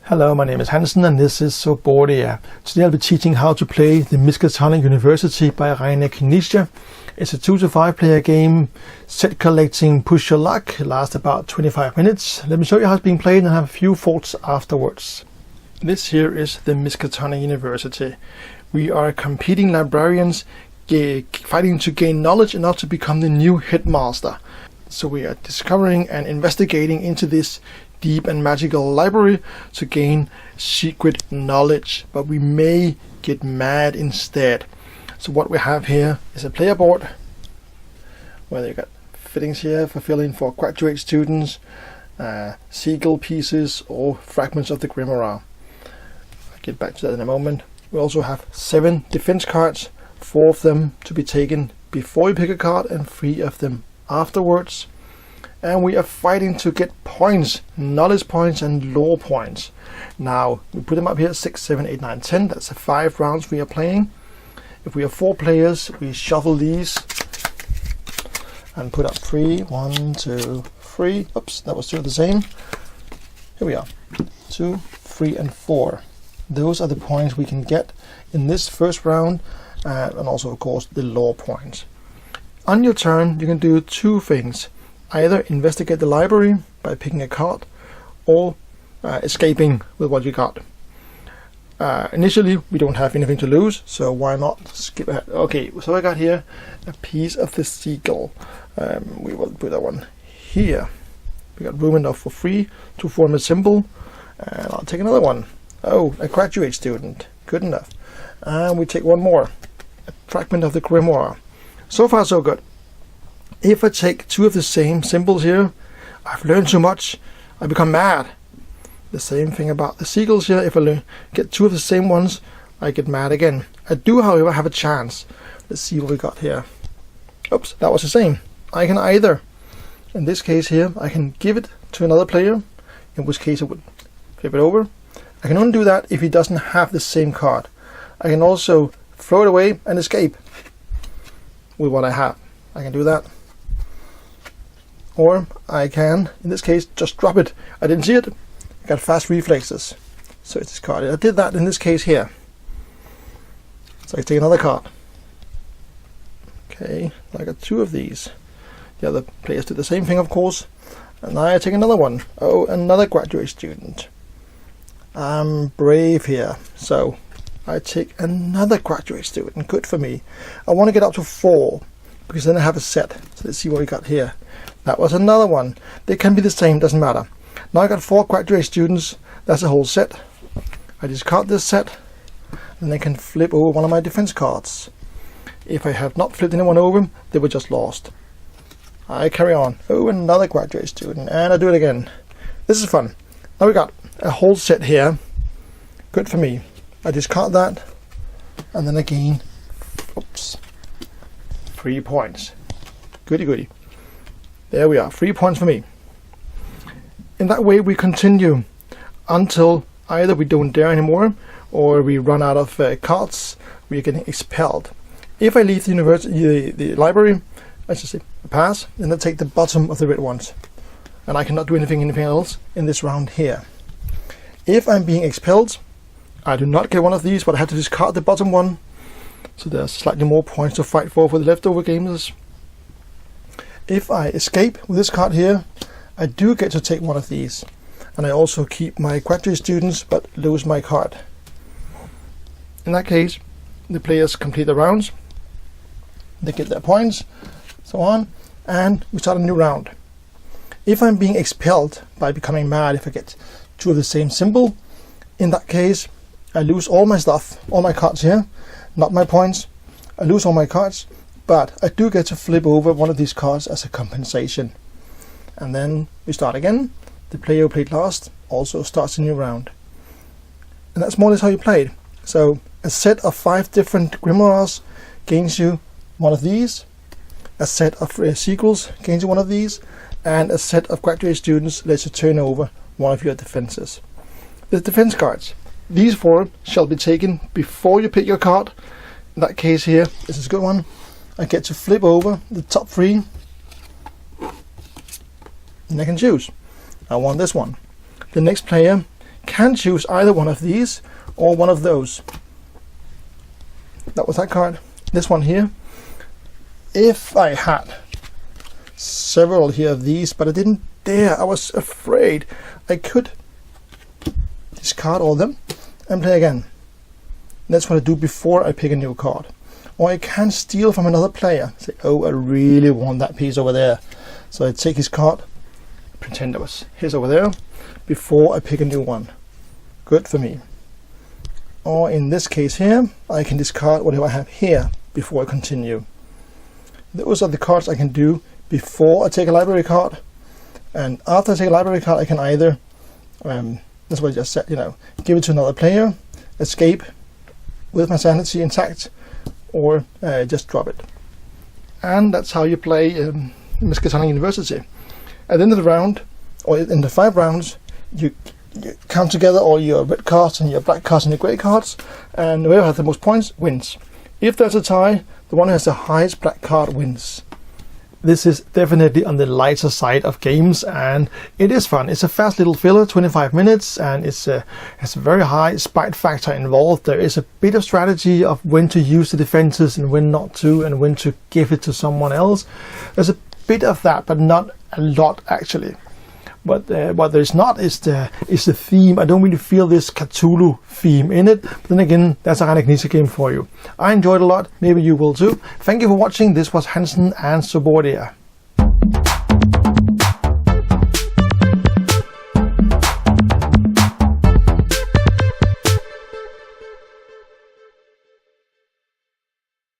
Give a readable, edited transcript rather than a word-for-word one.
Hello, my name is Hansen and this is Subboardia. Today I'll be teaching how to play the Miskatonic University by Danish. It's a 2 to 5 player game, set collecting, push your luck, lasts about 25 minutes. Let me show you how it's being played and have a few thoughts afterwards. This here is the Miskatonic University. We are competing librarians fighting to gain knowledge and not to become the new headmaster. So we are discovering and investigating into this deep and magical library to gain secret knowledge, but we may get mad instead. So what we have here is a player board where they got fittings here for filling for graduate students, seagull pieces or fragments of the grimoire. I'll get back to that in a moment. We also have 7 defense cards, 4 of them to be taken before you pick a card and 3 of them afterwards. And we are fighting to get points, knowledge points and lore points. Now, we put them up here, 6, 7, 8, 9, 10. That's the 5 rounds we are playing. If we are 4 players, we shuffle these and put up 3. 1, 2, 3. Oops, that was 2 of the same. Here we are. 2, 3, and 4. Those are the points we can get in this first round, and also, of course, the lore points. On your turn, you can do 2 things. Either investigate the library by picking a card or escaping with what you got. Initially we don't have anything to lose, so why not skip ahead. Okay, so I got here a piece of the seagull. We will put that one here. We got room enough for 3 to form a symbol, and I'll take another one. Oh, a graduate student, good enough. And we take one more, a fragment of the grimoire. So far so good. If I take 2 of the same symbols here, I've learned too much, I become mad. The same thing about the seagulls here. If I get 2 of the same ones, I get mad again. I do, however, have a chance. Let's see what we got here. Oops, that was the same. I can either, in this case here, I can give it to another player, in which case I would flip it over. I can only do that if he doesn't have the same card. I can also throw it away and escape with what I have. I can do that. Or I can, in this case, just drop it. I didn't see it. I got fast reflexes, so it's discarded. I did that in this case here. So I take another card. Okay, I got 2 of these. The other players did the same thing, of course. And now I take another one. Oh, another graduate student. I'm brave here, so I take another graduate student. Good for me. I want to get up to 4, because then I have a set. So let's see what we got here. That was another one. They can be the same, doesn't matter. Now I got 4 graduate students. That's a whole set. I discard this set, and they can flip over one of my defense cards. If I have not flipped anyone over, they were just lost. I carry on. Oh, another graduate student, and I do it again. This is fun. Now we got a whole set here. Good for me. I discard that, and then again, oops, 3 points. Goody goody. There we are, 3 points for me. In that way we continue until either we don't dare anymore or we run out of cards, we are getting expelled. If I leave the university, the library, I just say pass, and I take the bottom of the red ones. And I cannot do anything else in this round here. If I'm being expelled, I do not get one of these, but I have to discard the bottom one. So there's slightly more points to fight for the leftover gamers. If I escape with this card here, I do get to take one of these. And I also keep my graduate students, but lose my card. In that case, the players complete the rounds. They get their points, so on, and we start a new round. If I'm being expelled by becoming mad, if I get 2 of the same symbol, in that case, I lose all my stuff, all my cards here, not my points. I lose all my cards. But I do get to flip over one of these cards as a compensation. And then we start again. The player who played last also starts a new round. And that's more or less how you play it. So a set of 5 different grimoires gains you one of these. A set of sequels gains you one of these. And a set of graduate students lets you turn over one of your defenses. The defense cards. These 4 shall be taken before you pick your card. In that case here, this is a good one. I get to flip over the top 3 and I can choose. I want this one. The next player can choose either one of these or one of those. That was that card. This one here. If I had several here of these, but I didn't dare, I was afraid, I could discard all of them and play again. That's what I do before I pick a new card. Or I can steal from another player. Say, oh, I really want that piece over there. So I take his card, pretend it was his over there, before I pick a new one. Good for me. Or in this case here, I can discard whatever I have here before I continue. Those are the cards I can do before I take a library card. And after I take a library card, I can either, that's what I just said, give it to another player, escape with my sanity intact, or just drop it. And that's how you play Miskatonic University. At the end of the round, or in the 5 rounds, you count together all your red cards and your black cards and your grey cards, and whoever has the most points wins. If there's a tie, the one who has the highest black card wins. This is definitely on the lighter side of games, and it is fun. It's a fast little filler, 25 minutes, and has a very high spite factor involved. There is a bit of strategy of when to use the defenses and when not to, and when to give it to someone else. There's a bit of that, but not a lot actually. But what there's not is the theme. I don't really feel this Cthulhu theme in it. But then again, that's a Knizia game for you. I enjoyed it a lot. Maybe you will too. Thank you for watching. This was Hansen and Subboardia.